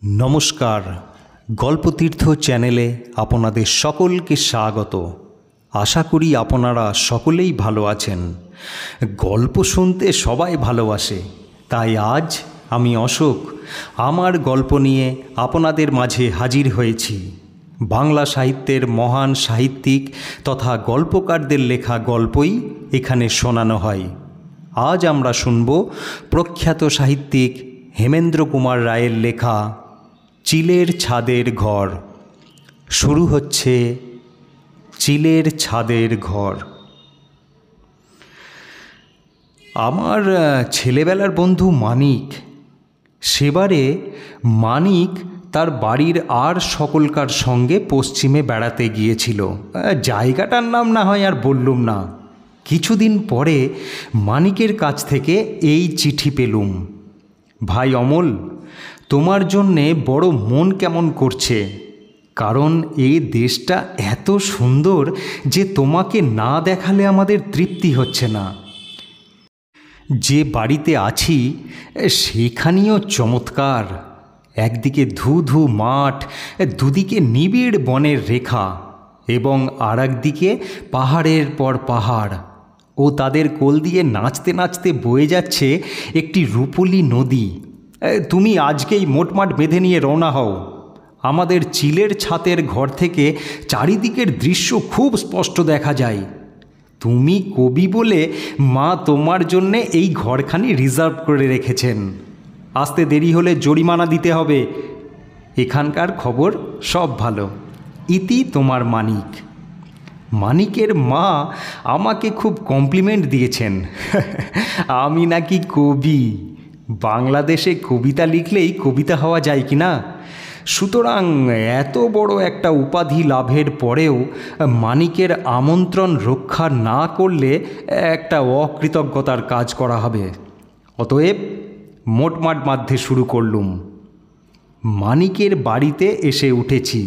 নমস্কার, গল্পতীর্থ চ্যানেলে আপনাদের সকলকে স্বাগত। আশা করি আপনারা সকলেই ভালো আছেন। গল্প শুনতে সবাই ভালোবাসে, তাই আজ আমি অশোক আমার গল্প নিয়ে আপনাদের মাঝে হাজির হয়েছি। বাংলা সাহিত্যের মহান সাহিত্যিক তথা গল্পকারদের লেখা গল্পই এখানে শোনানো হয়। আজ আমরা শুনব প্রখ্যাত সাহিত্যিক হেমেন্দ্র কুমার রায়ের লেখা চিলের ছাদের ঘর। শুরু হচ্ছে চিলের ছাদের ঘর। আমার ছেলেবেলার বন্ধু মানিক। সেবারে মানিক তার বাড়ির আর সকলকার সঙ্গে পশ্চিমে বেড়াতে গিয়েছিল। জায়গাটার নাম না হয় আর বললুম না। কিছুদিন পরে মানিকের কাছ থেকে এই চিঠি পেলুম। ভাই অমল, তোমার জন্যে বড় মন কেমন করছে, কারণ এই দেশটা এত সুন্দর যে তোমাকে না দেখালে আমাদের তৃপ্তি হচ্ছে না। যে বাড়িতে আছি সেখানেও চমৎকার। একদিকে ধু ধু মাঠ, দুদিকে নিবিড় বনের রেখা এবং আর একদিকে পাহাড়ের পর পাহাড়, ও তাদের কোল দিয়ে নাচতে নাচতে বয়ে যাচ্ছে একটি রূপলী নদী। তুমি আজকেই মোটমাট বেঁধে নিয়ে রওনা হও। আমাদের চিলের ছাদের ঘর থেকে চারিদিকের দৃশ্য খুব স্পষ্ট দেখা যায়। তুমি কবি বলে মা তোমার জন্যে এই ঘরখানি রিজার্ভ করে রেখেছেন। আসতে দেরি হলে জরিমানা দিতে হবে। এখানকার খবর সব ভালো। ইতি তোমার মানিক। মানিকের মা আমাকে খুব কমপ্লিমেন্ট দিয়েছেন। আমি নাকি কবি। বাংলাদেশে কবিতা লিখলেই কবিতা হওয়া যায় কি না? সুতরাং এত বড় একটা উপাধি লাভের পরেও মানিকের আমন্ত্রণ রক্ষা না করলে একটা অকৃতজ্ঞতার কাজ করা হবে। অতএব মোটমাট বাঁধতে শুরু করলুম। মানিকের বাড়িতে এসে উঠেছি।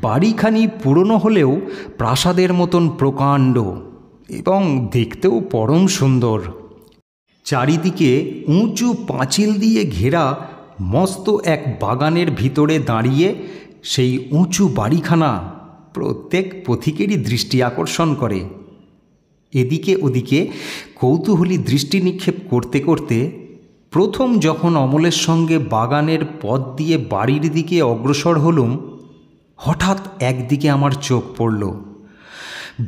বাড়িখানি পুরনো হলেও প্রাসাদের মতন প্রকাণ্ড এবং দেখতেও পরম সুন্দর। চারিদিকে উঁচু পাঁচিল দিয়ে ঘেরা মস্ত এক বাগানের ভিতরে দাঁড়িয়ে সেই উঁচু বাড়িখানা প্রত্যেক পথিকেরই দৃষ্টি আকর্ষণ করে। এদিকে ওদিকে কৌতূহলী দৃষ্টি নিক্ষেপ করতে করতে প্রথম যখন অমলের সঙ্গে বাগানের পথ দিয়ে বাড়ির দিকে অগ্রসর হলুম, হঠাৎ একদিকে আমার চোখ পড়ল।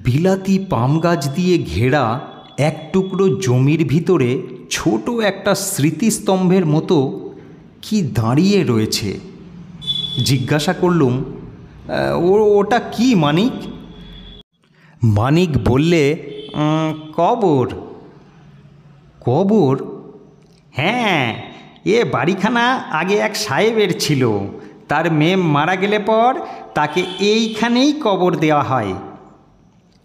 বিলাতি পাম গাছ দিয়ে ঘেরা এক টুকরো জমির ভিতরে ছোট একটা স্মৃতিস্তম্ভের মতো কি দাঁড়িয়ে রয়েছে। জিজ্ঞাসা করলুম, ওটা কি মানিক? মানিক বললে, কবর। কবর? হ্যাঁ, এ বাড়িখানা আগে এক সাহেবের ছিল। তার মেয়ে মারা গেলে পর তাকে এইখানেই কবর দেওয়া হয়।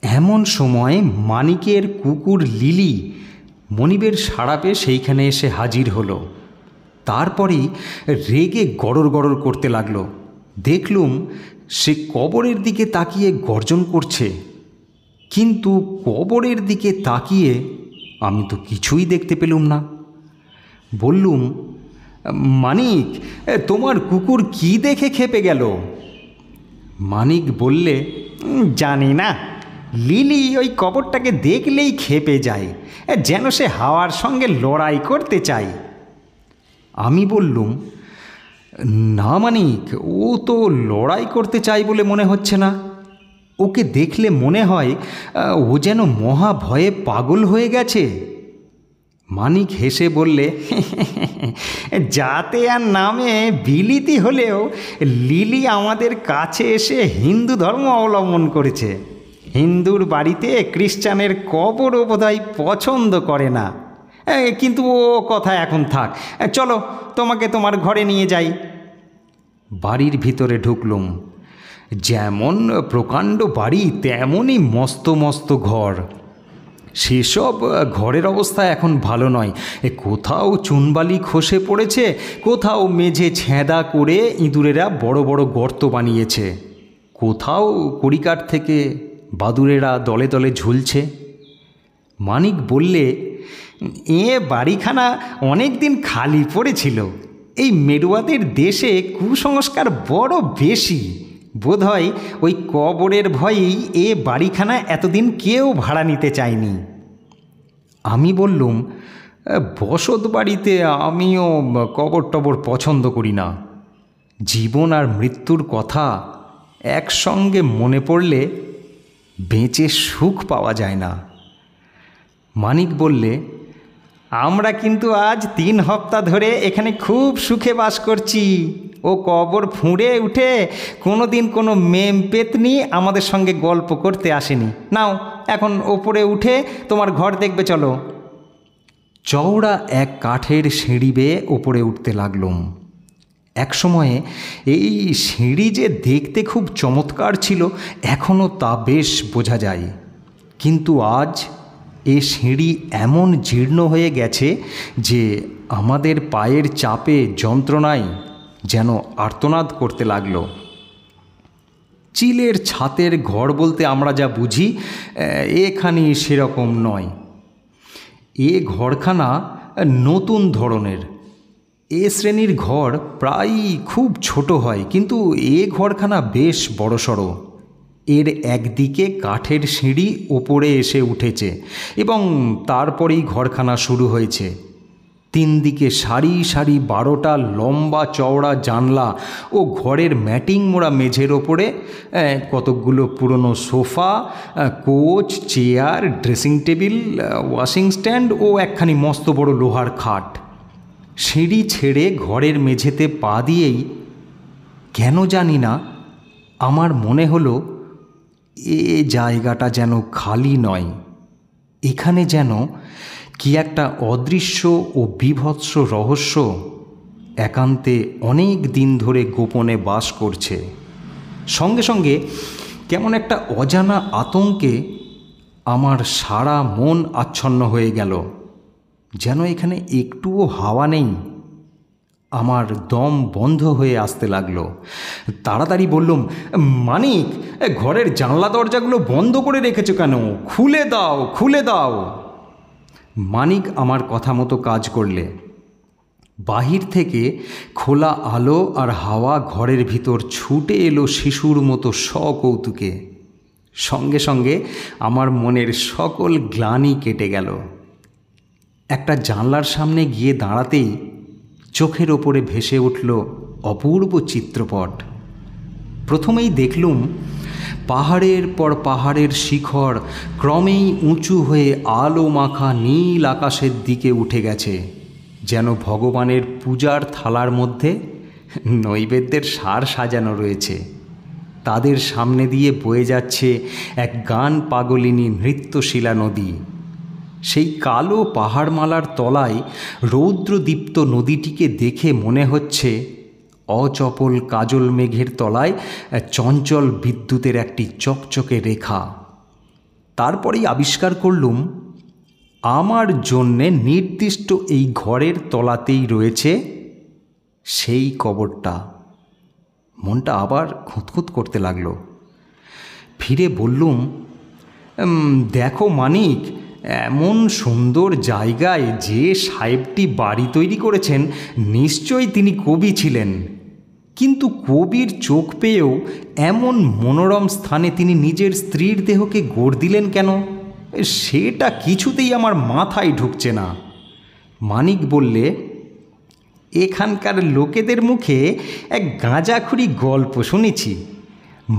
এমন সময় মানিকের কুকুর লিলি মনিবের সাড়া পেয়ে সেইখানে এসে হাজির হলো। তারপরেই রেগে গড়র গড়র করতে লাগলো। দেখলুম সে কবরের দিকে তাকিয়ে গর্জন করছে, কিন্তু কবরের দিকে তাকিয়ে আমি তো কিছুই দেখতে পেলুম না। বললুম, মানিক, তোমার কুকুর কি দেখে খেপে গেল? মানিক বললে, জানি না, লিলি ওই কবরটাকে দেখলেই খেপে যায়, যেন সে হাওয়ার সঙ্গে লড়াই করতে চায়। আমি বললুম, না মানিক, ও তো লড়াই করতে চায় বলে মনে হচ্ছে না। ওকে দেখলে মনে হয় ও যেন মহা ভয়ে পাগল হয়ে গেছে। মানিক হেসে বললে, যাতে আর নামে বিলিতি হলেও লিলি আমাদের কাছে এসে হিন্দু ধর্ম অবলম্বন করেছে। হিন্দুর বাড়িতে খ্রিস্টানের কবরও বোধহয় পছন্দ করে না। কিন্তু ও কথা এখন থাক, চলো তোমাকে তোমার ঘরে নিয়ে যাই। বাড়ির ভিতরে ঢুকলুম। যেমন প্রকাণ্ড বাড়ি তেমনই মস্ত মস্ত ঘর। সেসব ঘরের অবস্থা এখন ভালো নয়। কোথাও চুনবালি খসে পড়েছে, কোথাও মেঝে ছেঁদা করে ইঁদুরেরা বড় বড় গর্ত বানিয়েছে, কোথাও কড়িকাঠ থেকে বাদুড়েরা দলে দলে ঝুলছে। মানিক বললে, এ বাড়িখানা অনেক দিন খালি পড়েছিল, এই মেরুয়াদের দেশে কুসংস্কার বড় বেশি। বোধহয় ওই কবরের ভয়েই এ বাড়িখানা এতদিন কেউ ভাড়া নিতে চায়নি। আমি বললুম, বসত বাড়িতে আমিও কবর টবর পছন্দ করি না। জীবন আর মৃত্যুর কথা একসঙ্গে মনে পড়লে বেঁচে সুখ পাওয়া যায় না। মানিক বললে, আমরা কিন্তু আজ 3 হপ্তাহ ধরে এখানে খুব সুখে বাস করছি। ও কবর ফুঁড়ে উঠে কোনো দিন কোনো মেম পেতনি আমাদের সঙ্গে গল্প করতে আসেনি। নাও এখন ওপরে উঠে তোমার ঘর দেখবে চলো। চওড়া এক কাঠের সিঁড়ি বেয়ে ওপরে উঠতে লাগলুম। এক সময়ে এই সিঁড়ি যে দেখতে খুব চমৎকার ছিল এখনও তা বেশ বোঝা যায়, কিন্তু আজ এ সিঁড়ি এমন জীর্ণ হয়ে গেছে যে আমাদের পায়ের চাপে যন্ত্রণায় যেন আর্তনাদ করতে লাগল। চিলের ছাতের ঘর বলতে আমরা যা বুঝি এখানে সেরকম নয়। এ ঘরখানা নতুন ধরনের। এ শ্রেণীর ঘর প্রায়ই খুব ছোট হয়, কিন্তু এ ঘরখানা বেশ বড়সড়। এর একদিকে কাঠের সিঁড়ি ওপরে এসে উঠেছে এবং তারপরেই ঘরখানা শুরু হয়েছে। 3 দিকে সারি সারি 12টা লম্বা চওড়া জানলা ও ঘরের ম্যাটিং মোড়া মেঝের ওপরে কতকগুলো পুরনো sofa, couch, chair, dressing table, washing stand ও একখানি মস্ত বড় লোহার খাট। সিঁড়ি ছেড়ে ঘরের মেঝেতে পা দিয়েই কেন জানি না আমার মনে হলো এ জায়গাটা যেন খালি নয়। এখানে যেন কি একটা অদৃশ্য ও বীভৎস রহস্য একান্তে অনেক দিন ধরে গোপনে বাস করছে। সঙ্গে সঙ্গে কেমন একটা অজানা আতঙ্কে আমার সারা মন আচ্ছন্ন হয়ে গেল, যেন এখানে একটুও হাওয়া নেই। আমার দম বন্ধ হয়ে আসতে লাগলো। তাড়াতাড়ি বললুম, মানিক, ঘরের জানলা দরজাগুলো বন্ধ করে রেখেছো কেন? খুলে দাও, খুলে দাও। মানিক আমার কথা মতো কাজ করলে। বাহির থেকে খোলা আলো আর হাওয়া ঘরের ভিতর ছুটে এলো শিশুর মতো সকৌতুকে। সঙ্গে সঙ্গে আমার মনের সকল গ্লানি কেটে গেল। একটা জানলার সামনে গিয়ে দাঁড়াতেই চোখের ওপরে ভেসে উঠল অপূর্ব চিত্রপট। প্রথমেই দেখলুম পাহাড়ের পর পাহাড়ের শিখর ক্রমেই উঁচু হয়ে আলো মাখা নীল আকাশের দিকে উঠে গেছে, যেন ভগবানের পূজার থালার মধ্যে নৈবেদ্যের সার সাজানো রয়েছে। তাদের সামনে দিয়ে বয়ে যাচ্ছে এক গান পাগলিনী নৃত্যশীলা নদী। সেই কালো পাহাড়মালার তলায় রৌদ্রদীপ্ত নদীটিকে দেখে মনে হচ্ছে অচপল কাজল মেঘের তলায় চঞ্চল বিদ্যুতের একটি চকচকে রেখা। তারপরেই আবিষ্কার করলুম আমার জন্যে নির্দিষ্ট এই ঘরের তলাতেই রয়েছে সেই কবরটা। মনটা আবার খুঁতখুঁত করতে লাগলো। ফিরে বললুম, দেখো মানিক, এমন সুন্দর জায়গায় যে সাহেবটি বাড়ি তৈরি করেছেন নিশ্চয়ই তিনি কবি ছিলেন, কিন্তু কবির চোখ পেয়েও এমন মনোরম স্থানে তিনি নিজের স্ত্রীর দেহকে গড় দিলেন কেন? সেটা কিছুতেই আমার মাথায় ঢুকছে না। মানিক বললে, এখানকার লোকেদের মুখে এক গাঁজাখুরি গল্প শুনেছি।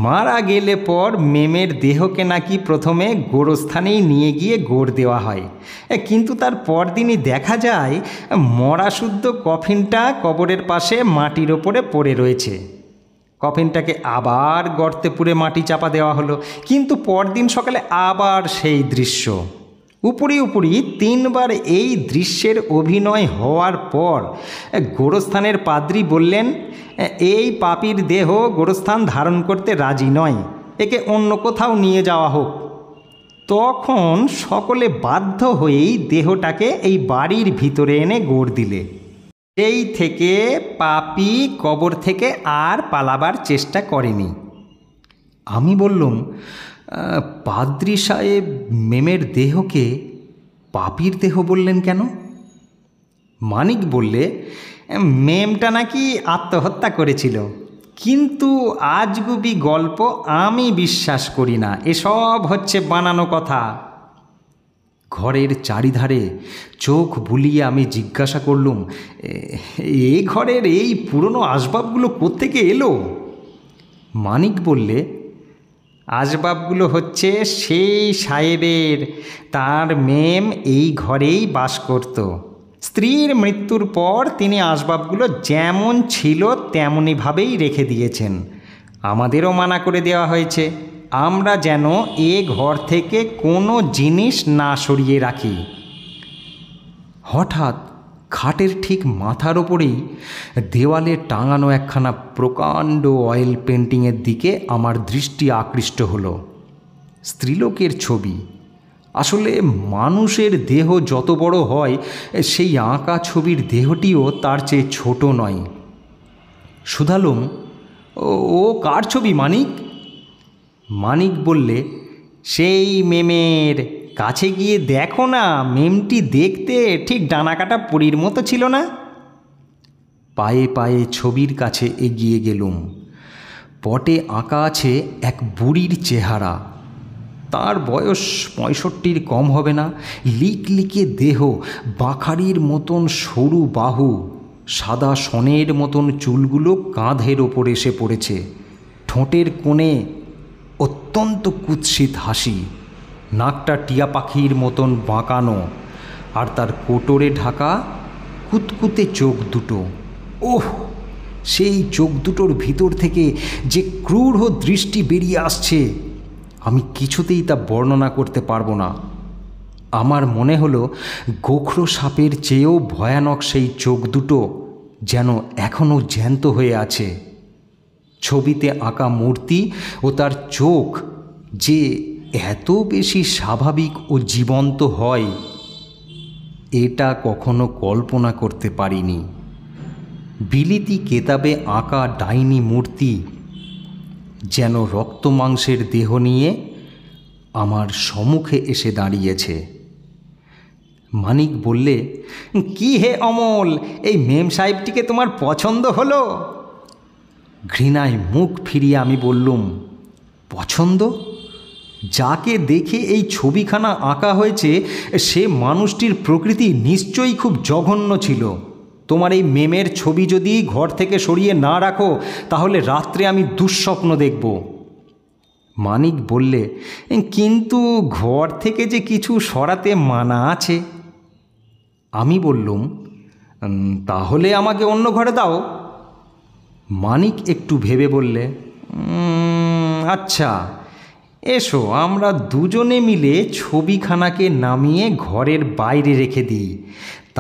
মারা গেলে পর মেমের দেহকে নাকি প্রথমে গোরস্থানেই নিয়ে গিয়ে গোড় দেওয়া হয়, কিন্তু তার পরদিনই দেখা যায় মরাশুদ্ধ কফিনটা কবরের পাশে মাটির ওপরে পড়ে রয়েছে। কফিনটাকে আবার গর্তে পুরে মাটি চাপা দেওয়া হলো, কিন্তু পরদিন সকালে আবার সেই দৃশ্য। উপরি উপরি 3 বার এই দৃশ্যের অভিনয় হওয়ার পর গোরস্থানের পাদ্রী বললেন, এই পাপীর দেহ গোরস্থান ধারণ করতে রাজি নয়, একে অন্য কোথাও নিয়ে যাওয়া হোক। তখন সকলে বাধ্য হয়েই দেহটাকে এই বাড়ির ভিতরে এনে গোড় দিলে। সেই থেকে পাপী কবর থেকে আর পালাবার চেষ্টা করেনি। আমি বললুম, পাদ্রী সাহেব মেমের দেহকে পাপীর দেহ বললেন কেন? মানিক বললে, মেমটা নাকি আত্মহত্যা করেছিল, কিন্তু আজগুবি গল্প আমি বিশ্বাস করি না, এসব হচ্ছে বানানো কথা। ঘরের চারিধারে চোখ বুলিয়ে আমি জিজ্ঞাসা করলুম, এই ঘরের এই পুরনো আসবাবগুলো কোত্থেকে এলো? মানিক বললে, আসবাবগুলো হচ্ছে সেই সাহেবের, তার মেম এই ঘরেই বাস করত। স্ত্রীর মৃত্যুর পর তিনি আসবাবগুলো যেমন ছিল তেমনইভাবেই রেখে দিয়েছেন। আমাদেরও মানা করে দেওয়া হয়েছে আমরা যেন এ ঘর থেকে কোনো জিনিস না সরিয়ে রাখি। হঠাৎ খাটের ঠিক মাথার ওপরেই দেওয়ালে টাঙানো একখানা প্রকাণ্ড অয়েল পেন্টিংয়ের দিকে আমার দৃষ্টি আকৃষ্ট হলো। স্ত্রীলোকের ছবি। আসলে মানুষের দেহ যত বড় হয়, সেই আঁকা ছবির দেহটিও তার চেয়ে ছোট নয়। শুধালুম, ও কার ছবি মানিক? মানিক বললে, সেই মেমের। কাছে গিয়ে দেখো না, মেমটি দেখতে ঠিক ডানাকাটা পরীর মতো ছিল না? পায়ে পায়ে ছবির কাছে এগিয়ে গেলুম। পটে আঁকা আছে এক বুড়ির চেহারা। তার বয়স 65 কম হবে না। লিকলিকে দেহ, বাখারির মতন সরু বাহু, সাদা সনের মতন চুলগুলো কাঁধের ওপর এসে পড়েছে। ঠোঁটের কোণে অত্যন্ত কুৎসিত হাসি, নাকটা টিয়া পাখির মতন বাঁকানো, আর তার কোটরে ঢাকা কুতকুতে চোখ দুটো। ওহ, সেই চোখ দুটোর ভিতর থেকে যে ক্রূর দৃষ্টি বেরিয়ে আসছে, আমি কিছুতেই তা বর্ণনা করতে পারবো না। আমার মনে হলো গোখরো সাপের চেয়েও ভয়ানক সেই চোখ দুটো যেন এখনও জ্যান্ত হয়ে আছে। ছবিতে আঁকা মূর্তি ও তার চোখ যে এত বেশি স্বাভাবিক ও জীবন্ত হয়, এটা কখনো কল্পনা করতে পারিনি। বিলিতি কেতাবে আঁকা ডাইনি মূর্তি যেন রক্ত মাংসের দেহ নিয়ে আমার সম্মুখে এসে দাঁড়িয়েছে। মানিক বললে, কি হে অমল, এই মেম সাহেবটিকে তোমার পছন্দ হলো? ঘৃণায় মুখ ফিরিয়ে আমি বললুম, পছন্দ? যাকে দেখে এই ছবিখানা আঁকা হয়েছে সে মানুষটির প্রকৃতি নিশ্চয়ই খুব জঘন্য ছিল। তোমার এই মেমের ছবি যদি ঘর থেকে সরিয়ে না রাখো, তাহলে রাত্রে আমি দুঃস্বপ্ন দেখব। মানিক বললে, কিন্তু ঘর থেকে যে কিছু সরাতে মানা আছে। আমি বললুম, তাহলে আমাকে অন্য ঘরে দাও। মানিক একটু ভেবে বললে, আচ্ছা, এসো আমরা দুজনে মিলে ছবিখানাকে নামিয়ে ঘরের বাইরে রেখে দিই,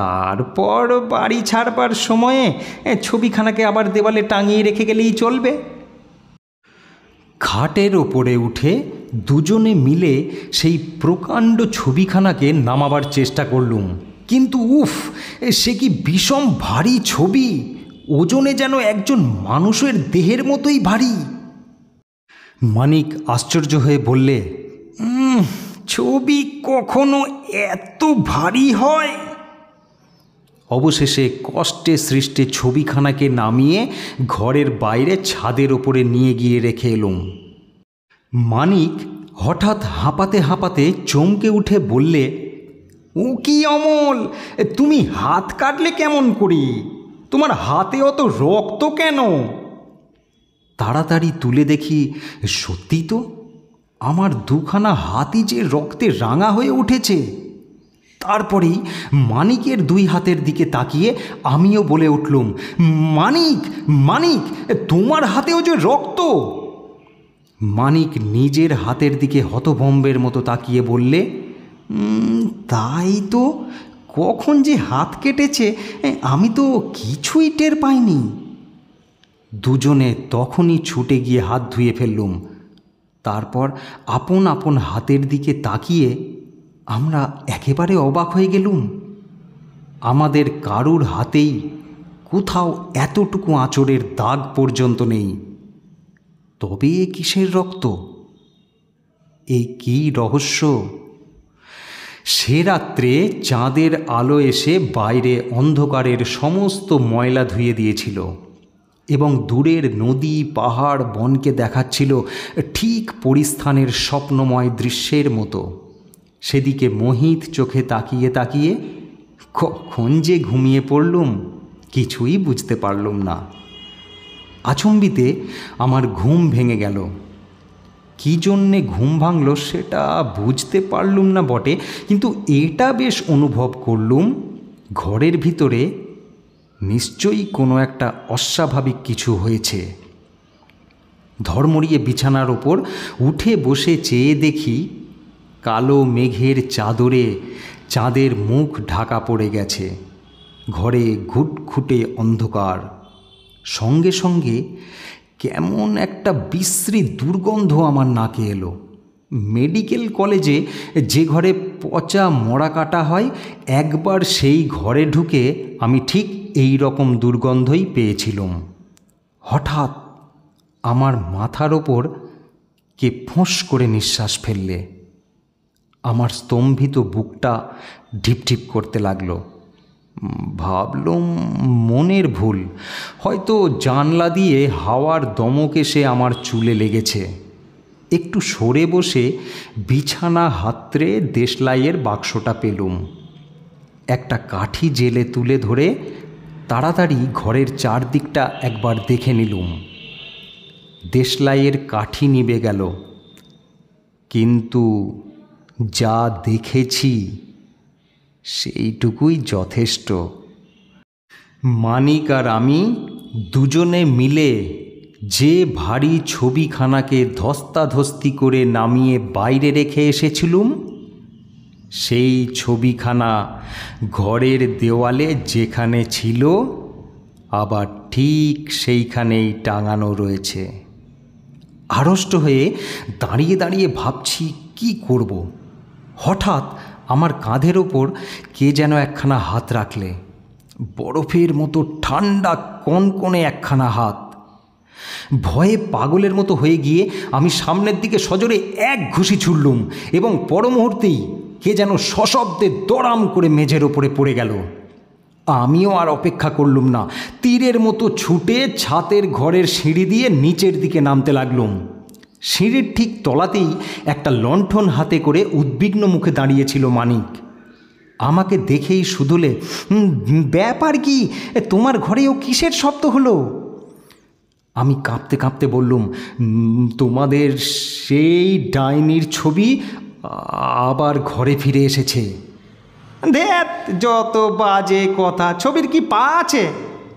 তারপর বাড়ি ছাড়বার সময়ে ছবিখানাকে আবার দেওয়ালে টাঙিয়ে রেখে গেলেই চলবে। খাটের ওপরে উঠে দুজনে মিলে সেই প্রকাণ্ড ছবিখানাকে নামাবার চেষ্টা করলুম, কিন্তু উফ, সে কি বিষম ভারী ছবি! ওজনে যেন একজন মানুষের দেহের মতোই ভারী। মানিক আশ্চর্য হয়ে বললে, ছবি কখনো এত ভারী হয়? অবশেষে কষ্টে সৃষ্টে ছবিখানাকে নামিয়ে ঘরের বাইরে ছাদের ওপরে নিয়ে গিয়ে রেখে এলুম। মানিক হঠাৎ হাঁপাতে হাঁপাতে চমকে উঠে বললে, ও কি অমল, তুমি হাত কাটলে কেমন করে? তোমার হাতে অত রক্ত কেন? তাড়াতাড়ি তুলে দেখি, সত্যি তো, আমার দুখানা হাতই যে রক্তে রাঙা হয়ে উঠেছে। তারপরেই মানিকের দুই হাতের দিকে তাকিয়ে আমিও বলে উঠলুম, মানিক, মানিক, তোমার হাতেও যে রক্ত! মানিক নিজের হাতের দিকে হতভম্বের মতো তাকিয়ে বললে, তাই তো, কখন যে হাত কেটেছে আমি তো কিছুই টের পাইনি। দুজনে তখনই ছুটে গিয়ে হাত ধুয়ে ফেললুম। তারপর আপন আপন হাতের দিকে তাকিয়ে আমরা একেবারে অবাক হয়ে গেলুম। আমাদের কারুর হাতেই কোথাও এতটুকু আঁচড়ের দাগ পর্যন্ত নেই। তবে এ কিসের রক্ত? এই কী রহস্য! সে রাত্রে চাঁদের আলো এসে বাইরে অন্ধকারের সমস্ত ময়লা ধুয়ে দিয়েছিল এবং দূরের নদী পাহাড় বনকে দেখাচ্ছিল ঠিক পরিস্থানের স্বপ্নময় দৃশ্যের মতো। সেদিকে মোহিত চোখে তাকিয়ে তাকিয়ে কখন যে ঘুমিয়ে পড়লুম কিছুই বুঝতে পারলুম না। আচম্বিতে আমার ঘুম ভেঙে গেল। কী জন্যে ঘুম ভাঙল সেটা বুঝতে পারলুম না বটে, কিন্তু এটা বেশ অনুভব করলুম ঘরের ভিতরে নিশ্চয়ই কোনো একটা অস্বাভাবিক কিছু হয়েছে। ধর্মড়িয়ে বিছানার ওপর উঠে বসে চেয়ে দেখি কালো মেঘের চাদরে চাঁদের মুখ ঢাকা পড়ে গেছে। ঘরে ঘুটঘুটে অন্ধকার, সঙ্গে সঙ্গে কেমন একটা বিশ্রী দুর্গন্ধ আমার নাকে এলো। মেডিকেল কলেজে যে ঘরে পচা মরা কাটা হয়, একবার সেই ঘরে ঢুকে আমি ঠিক এই রকম দুর্গন্ধই পেয়েছিলাম। হঠাৎ আমার মাথার ওপর কে ফোঁস করে নিঃশ্বাস ফেললে। আমার স্তম্ভিত বুকটা ঢিপঢিপ করতে লাগলো। ভাবলুম মনের ভুল, হয়তো জানলা দিয়ে হাওয়ার দমক এসে আমার চুলে লেগেছে। একটু সরে বসে বিছানা হাতড়ে দেশলাইয়ের বাক্সটা পেলুম। একটা কাঠি জেলে তুলে ধরে তাড়াতাড়ি ঘরের চারদিকটা একবার দেখে নিলুম। দেশলাইয়ের কাঠি নিভে গেল, কিন্তু যা দেখেছি সেইটুকুই যথেষ্ট। মানিক আর আমি দুজনে মিলে যে ভারী ছবিখানাকে ধস্তাধস্তি করে নামিয়ে বাইরে রেখে এসেছিলুম, সেই ছবিখানা ঘরের দেওয়ালে যেখানে ছিল আবার ঠিক সেইখানেই টাঙানো রয়েছে। আড়ষ্ট হয়ে দাঁড়িয়ে দাঁড়িয়ে ভাবছি কি করব। হঠাৎ আমার কাঁধের ওপর কে যেন একখানা হাত রাখলে, বরফের মতো ঠান্ডা কনকনে একখানা হাত। ভয়ে পাগলের মতো হয়ে গিয়ে আমি সামনের দিকে সজোরে এক ঘুষি ছুড়লুম এবং পর মুহূর্তেই কে যেন সশব্দে দড়াম করে মেঝের ওপরে পড়ে গেল। আমিও আর অপেক্ষা করলুম না, তীরের মতো ছুটে ছাতের ঘরের সিঁড়ি দিয়ে নিচের দিকে নামতে লাগলুম। সিঁড়ির ঠিক তলাতেই একটা লণ্ঠন হাতে করে উদ্বিগ্ন মুখে দাঁড়িয়েছিল মানিক। আমাকে দেখেই শুধুলে, ব্যাপার কি, তোমার ঘরেও কিসের শব্দ হলো? আমি কাঁপতে কাঁপতে বললুম, তোমাদের সেই ডাইনির ছবি আবার ঘরে ফিরে এসেছে। ধ্যাত, যত বাজে কথা, ছবির কি পা আছে?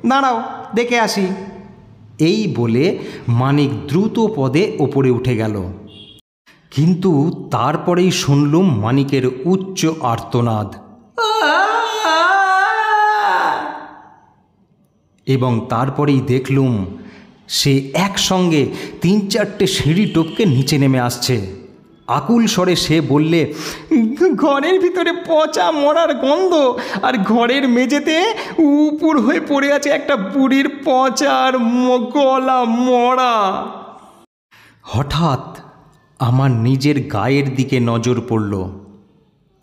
দাঁড়াও দেখে আসি। এই বলে মানিক দ্রুত পদে ওপরে উঠে গেল। কিন্তু তারপরেই শুনলুম মানিকের উচ্চ আর্তনাদ, এবং তারপরেই দেখলুম সে একসঙ্গে 3-4টে সিঁড়ি টপকে নিচে নেমে আসছে। আকুল স্বরে সে বললে, ঘরের ভিতরে পচা মরার গন্ধ, আর ঘরের মেঝেতে উপুর হয়ে পড়ে আছে একটা বুড়ির পচার গলা মরা। হঠাৎ আমার নিজের গায়ের দিকে নজর পড়ল।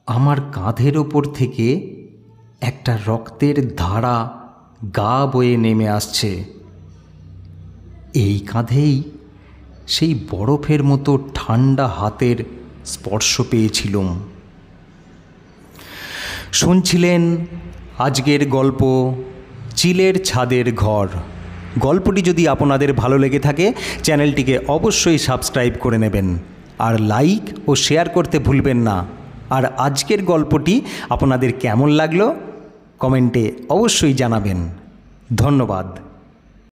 আমার কাঁধের ওপর থেকে একটা রক্তের ধারা গা বয়ে নেমে আসছে। এই কাঁধেই সেই বরফের মতো ঠান্ডা হাতের স্পর্শ পেয়েছিলুম। শুনছিলেন আজকের গল্প চিলের ছাদের ঘর। গল্পটি যদি আপনাদের ভালো লেগে থাকে চ্যানেলটিকে অবশ্যই সাবস্ক্রাইব করে নেবেন, আর লাইক ও শেয়ার করতে ভুলবেন না। আর আজকের গল্পটি আপনাদের কেমন লাগলো কমেন্টে অবশ্যই জানাবেন। ধন্যবাদ।